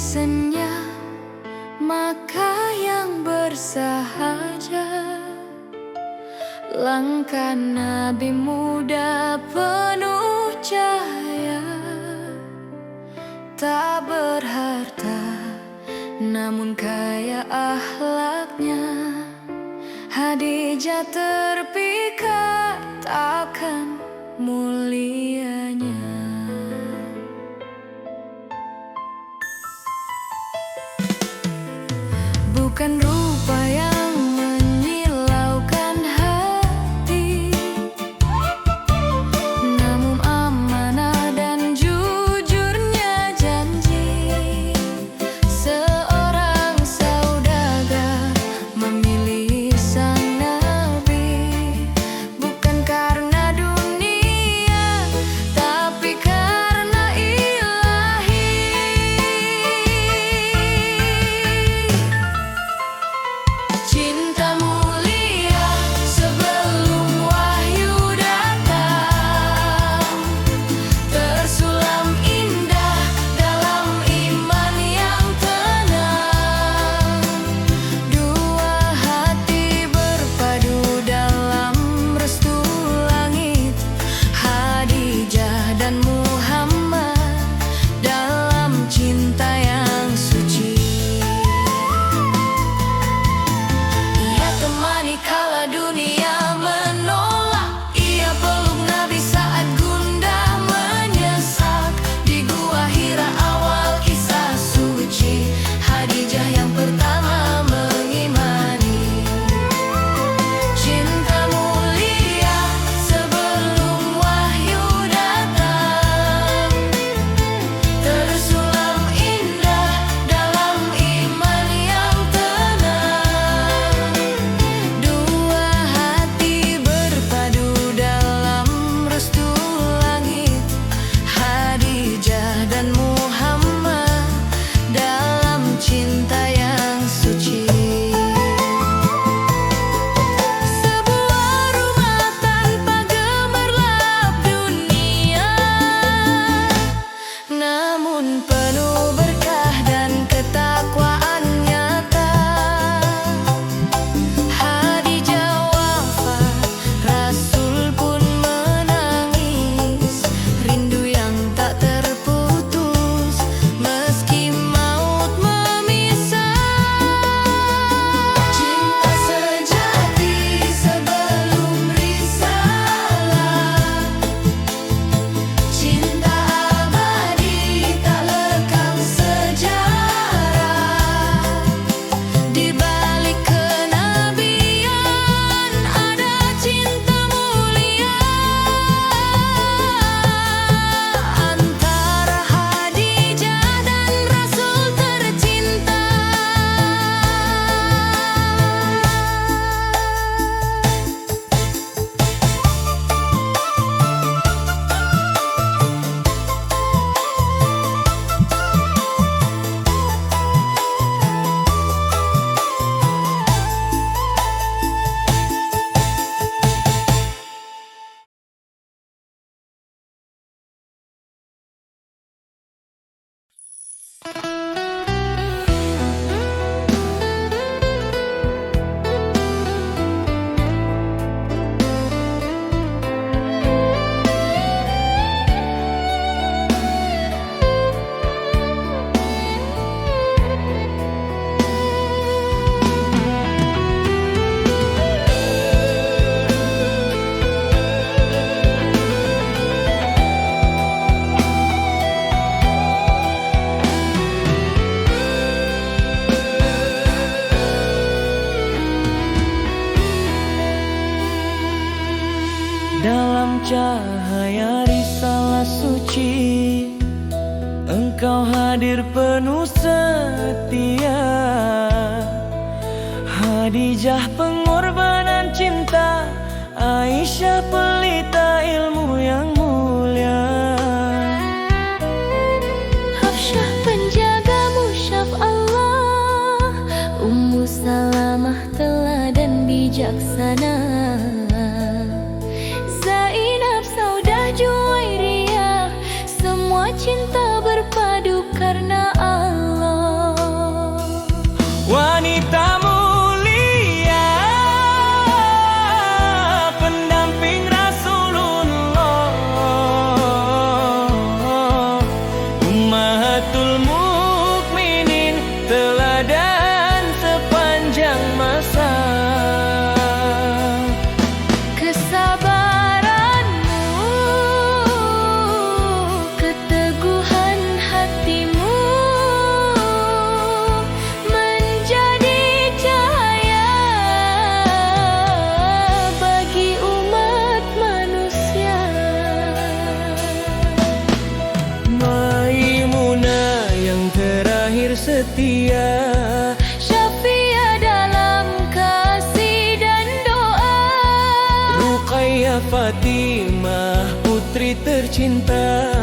senja, maka yang bersahaja. Langkah Nabi muda penuh cahaya, tak berharta namun kaya akhlaknya. Khadijah terpikat akan mulianya. Bukan rupa yang menyilaukan hati, namun amanah dan jujurnya janji. Seorang saudagar memilih sang Nabi, bukan karena dunia, tapi karena ilahi. Cinta mulia sebelum wahyu datang, tersulam indah dalam iman yang tenang. Dua hati berpadu dalam restu langit, Khadijah dan Muhammad dalam cinta yang suci. Ia temani kala dunia menolak, ia peluk Nabi saat gundah menyesak. Di gua Hira awal kisah suci, Khadijah yang pertama mengimani. Cinta mulia sebelum wahyu datang, tersulam indah dalam iman yang tenang. Dua hati berpadu dalam restu langit, Khadijah dan Muhammad dalam cinta yang suci. Sebuah rumah tanpa gemerlap dunia, namun penuh berkah dan ketakwaan nyata. Khadijah wafat, Rasul pun menangis, rindu yang tak terputus meski maut memisah. Cinta sejati sebelum risalah, cinta abadi tak lekang sejarah. Di balik kenabian ada cinta mulia antara Khadijah dan Rasul tercinta. Dalam cahaya risalah suci, engkau hadir penuh setia. Khadijah pengorbanan cinta, Aisyah pelita ilmu yang mulia. Hafsyah penjaga musyaf Allah, Ummu Salamah teladan bijaksana. Zainab Saudah Juwairiyah, semua cinta berpadu karena Allah. Ummahatul mukminin, teladan sepanjang masa. Kesabaranmu, keteguhan hatimu menjadi cahaya bagi umat manusia. Maimunah yang terakhir setia, Syafi'ah dalam kasih dan doa. Ruqayyah Fatimah putri tercinta,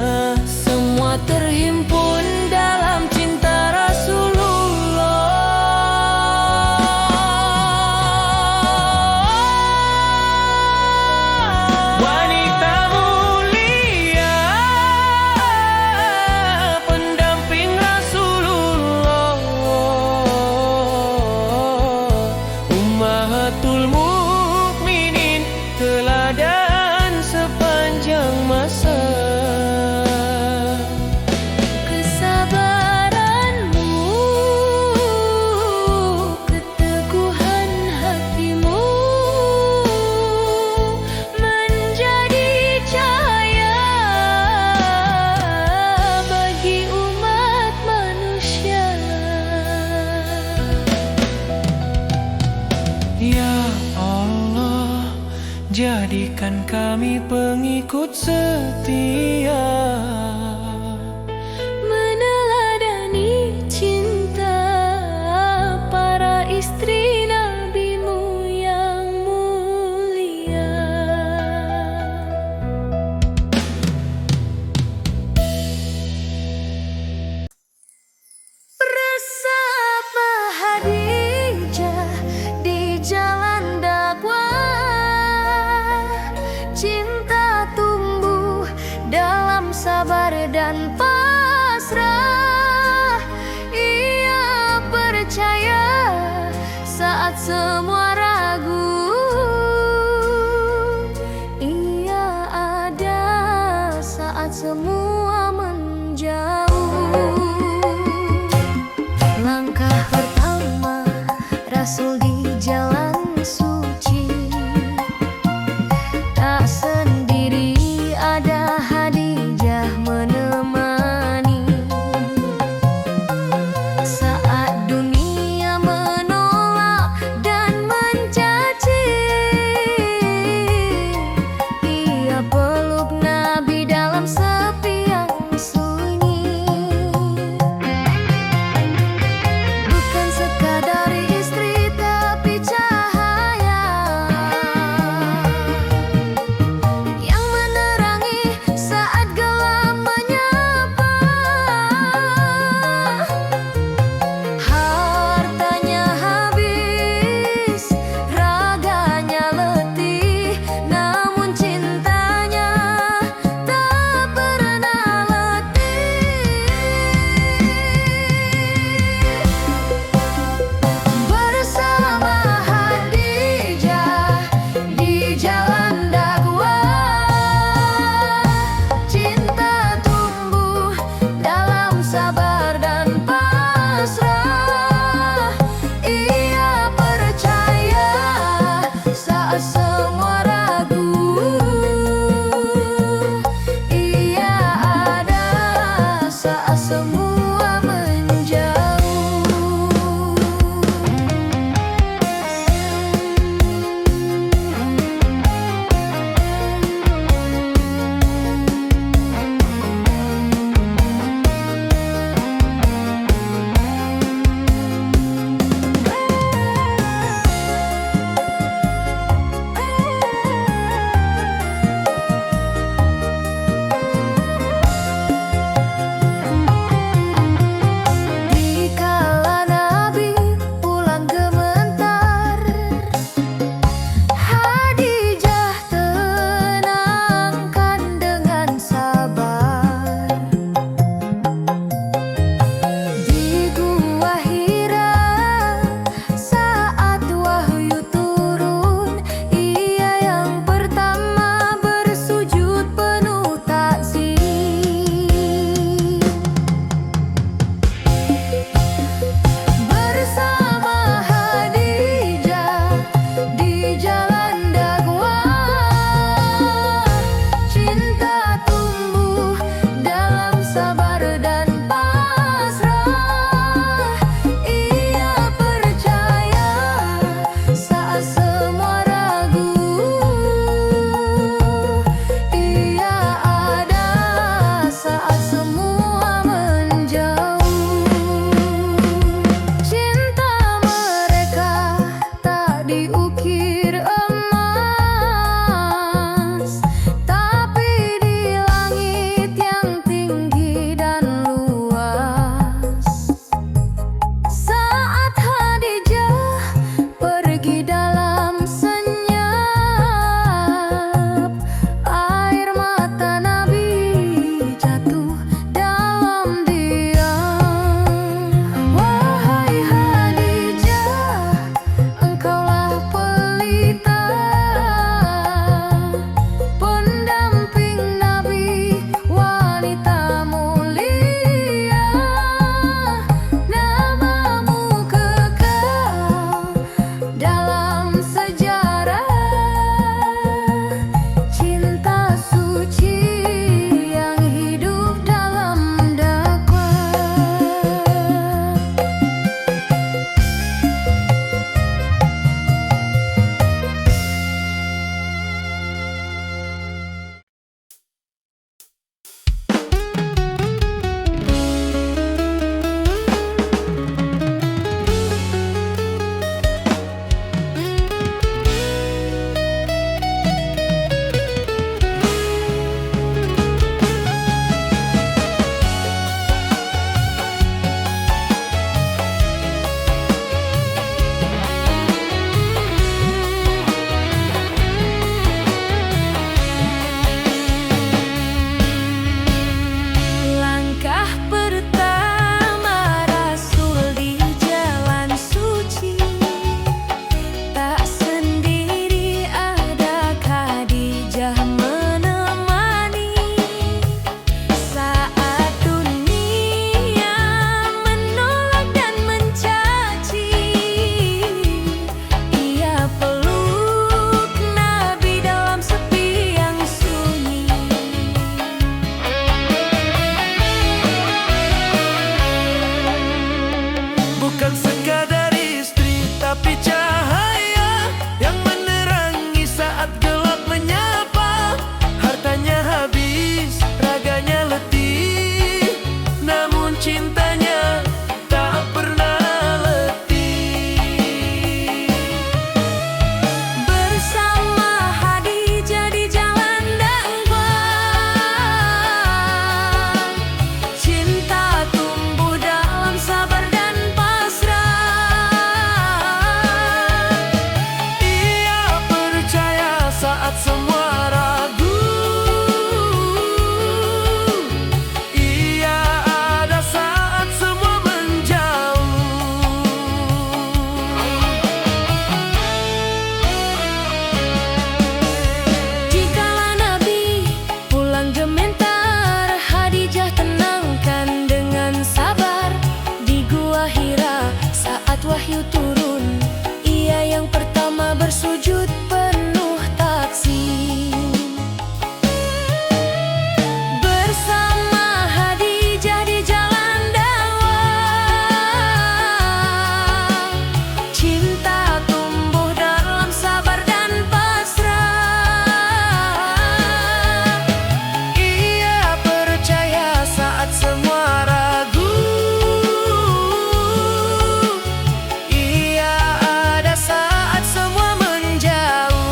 semua terhimpun dalam cinta Rasulullah. Wanita mulia, pendamping Rasulullah. Ummahatul mukminin, teladan sepanjang masa. Kesabaranmu, keteguhan hatimu menjadi cahaya bagi umat manusia. Ya Allah, jadikan kami pengikut setia, meneladani cinta para istri Nabi-Mu yang mulia. Bersama Khadijah di jalan dakwah, cinta tumbuh dalam sabar cintanya tak pernah letih. Bersama Khadijah di jalan dakwah, cinta tumbuh dalam sabar dan pasrah. Ia percaya saat semua ragu, ia ada saat semua menjauh. Jikalau Nabi pulang gemetar, Khadijah tenangkan dengan sabar. Di Gua Hira saat wahyu turun, ia yang pertama bersujud penuh takzim. Bersama Khadijah di jalan dakwah, cinta tumbuh dalam sabar dan pasrah. Ia percaya saat semua ragu, ia ada saat semua menjauh.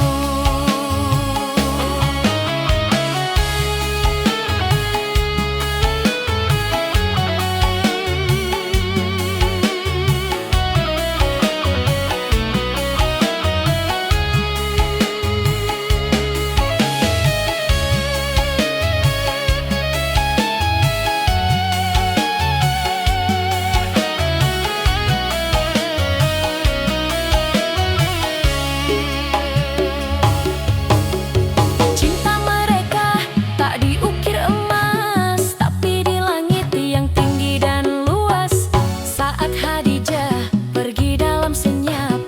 Cinta mereka tak diukir emas, tapi di langit yang tinggi dan luas. Saat Khadijah pergi dalam senyap,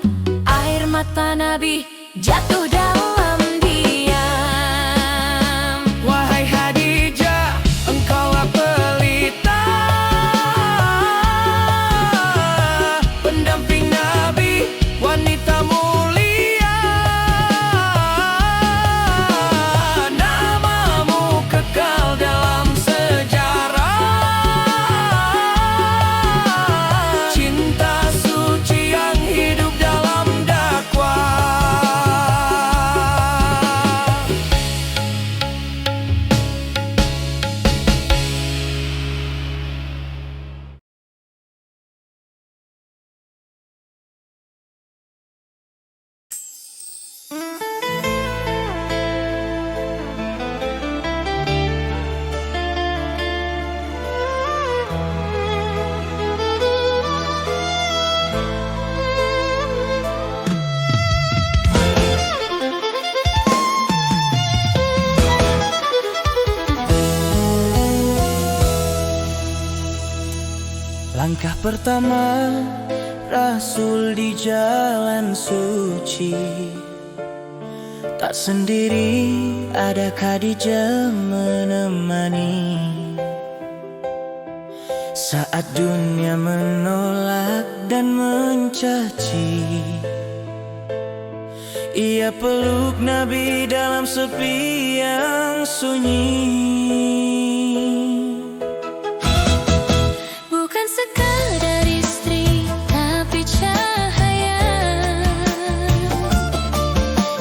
air mata Nabi jatuh dalam diam. Wahai Khadijah, engkaulah pelita, pendamping Nabi, wanita mulia. Namamu kekal dalam sejarah, cinta suci yang hidup dalam dakwah. Langkah pertama Rasul di jalan suci, tak sendiri, ada Khadijah menemani. Saat dunia menolak dan mencaci, ia peluk Nabi dalam sepi yang sunyi. Bukan sekadar istri, tapi cahaya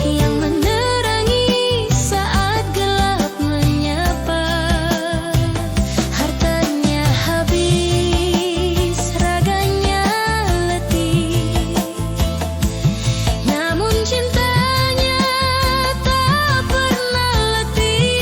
yang menerangi saat gelap menyapa. Hartanya habis, raganya letih, namun cintanya tak pernah letih.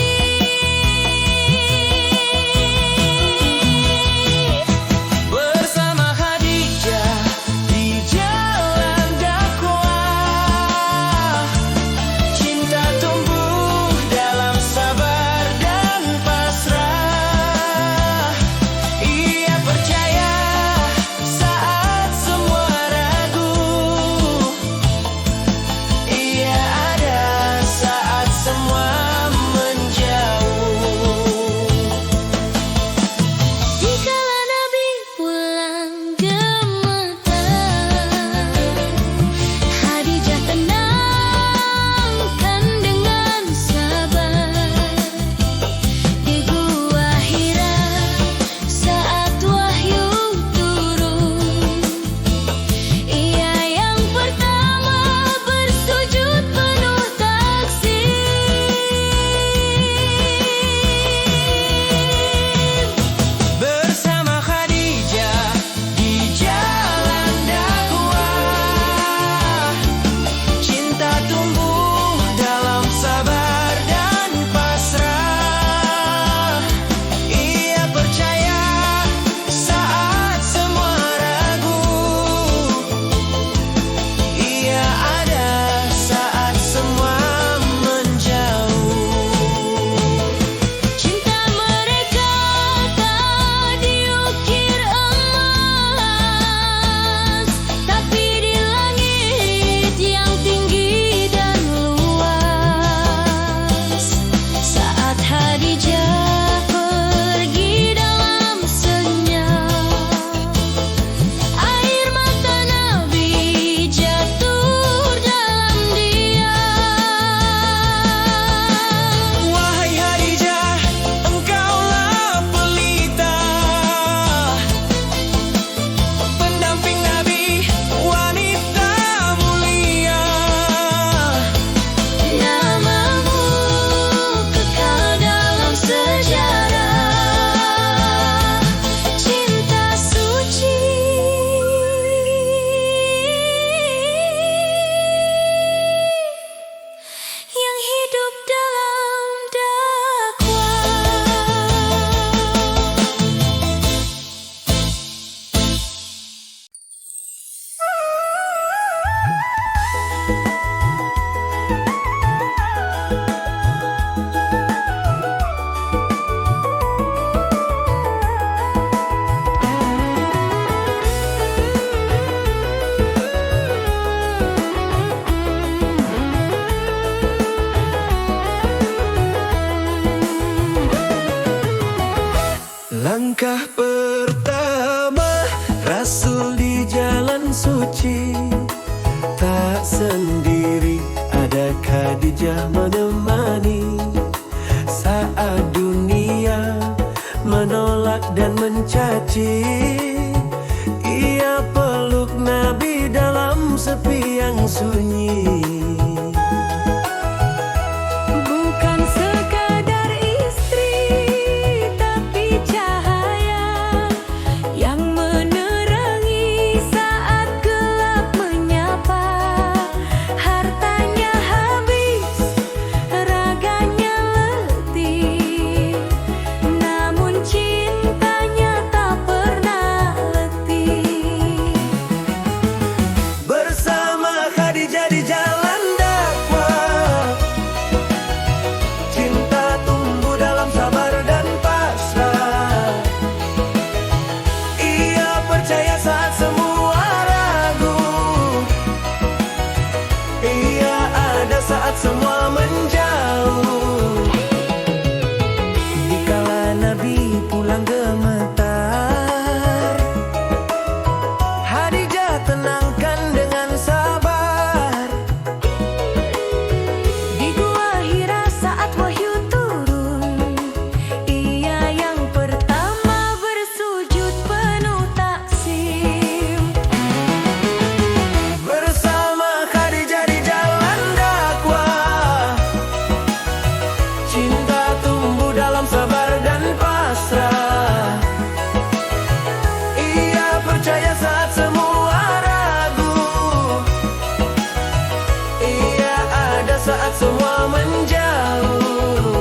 semua menjauh.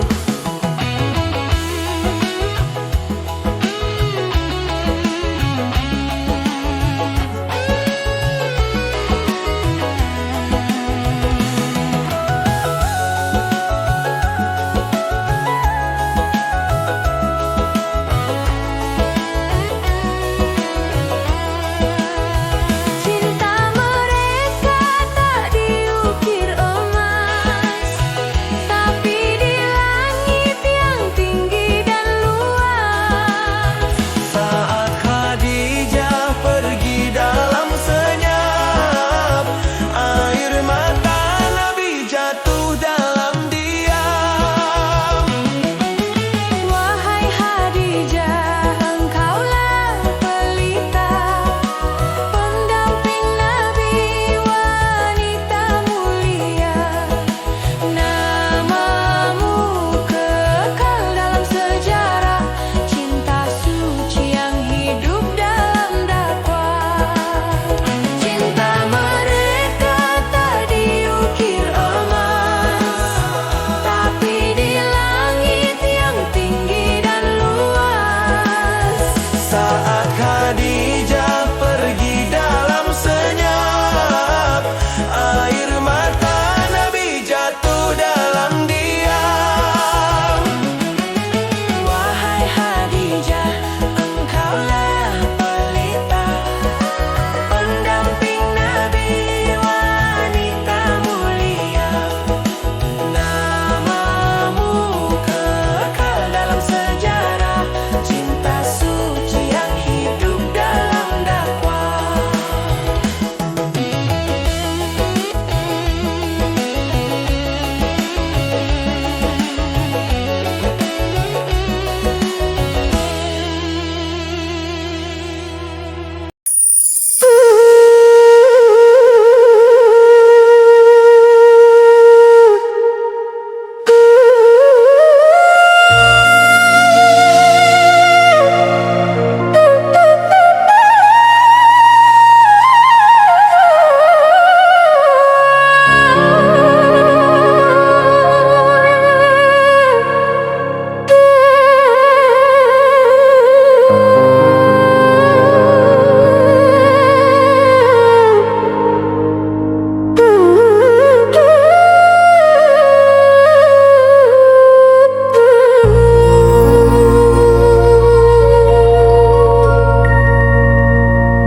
Cinta mereka tak diukir emas, tapi di langit yang tinggi dan luas. Saat Khadijah pergi dalam senyap, air mata Nabi jatuh dalam diam. Wahai Khadijah, engkaulah pelita, pendamping Nabi, wanita mulia. Namamu kekal dalam sejarah, cinta suci yang hidup dalam dakwah. Cinta mereka tak diukir emas, tapi di langit yang tinggi dan luas. Saat Khadijah pergi dalam senyap, air mata Nabi jatuh dalam diam. Wahai Khadijah, engkaulah pelita, pendamping Nabi, wanita mulia. Namamu kekal dalam sejarah, cinta suci yang hidup dalam dakwah.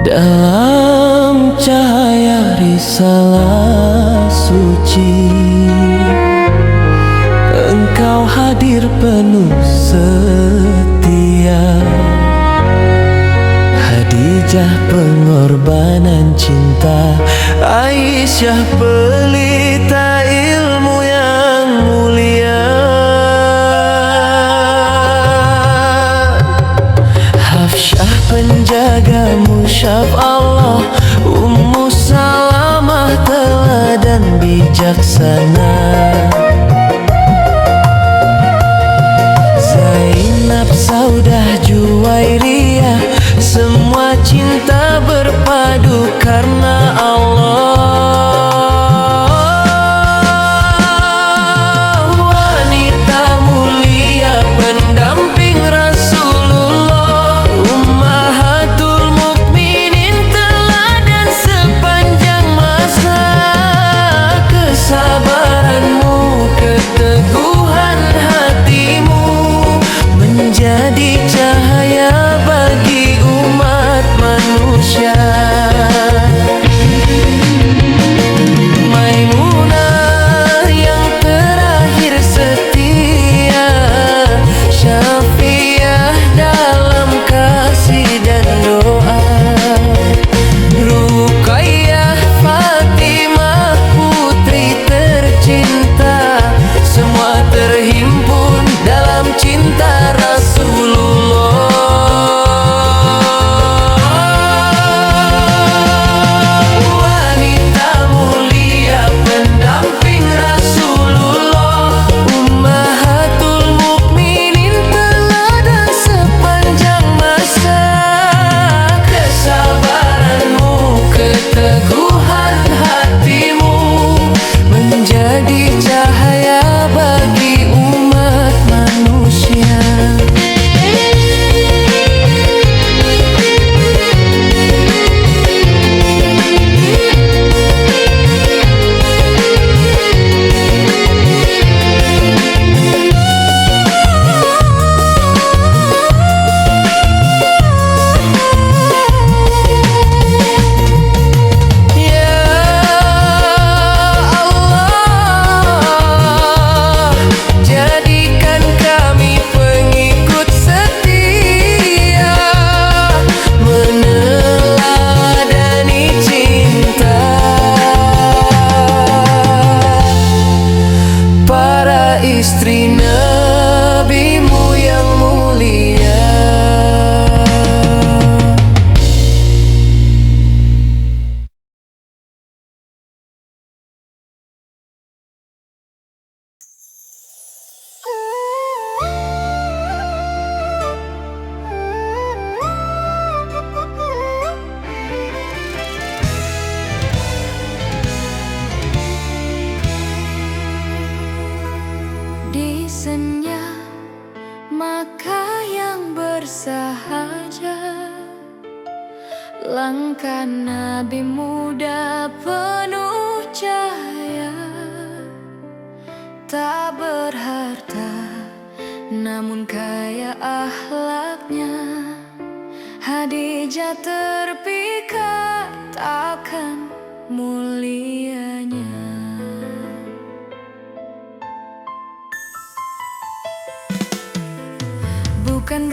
Dalam cahaya risalah suci, engkau hadir penuh setia. Khadijah pengorbanan cinta, Aisyah pelita ilmu yang mulia. Hafsyah penjaga musyaf Allah, Ummu Salamah teladan bijaksana. Zainab, Saudah, Juwairiyah, semua cinta berpadu karena Allah. Wanita mulia pendamping Rasulullah, Ummahatul Mukminin teladan sepanjang masa. Kesabaranmu, keteguhan hatimu menjadi cahaya bagi umat manusia. Maimunah yang terakhir setia, Syafiah dalam kasih dan doa. Ruqayyah, Fatimah putri tercinta, semua terhimpun dalam cinta Rasulullah. Langkah Nabi muda penuh cahaya, tak berharta namun kaya akhlaknya. Khadijah terpikat akan mulianya. Bukan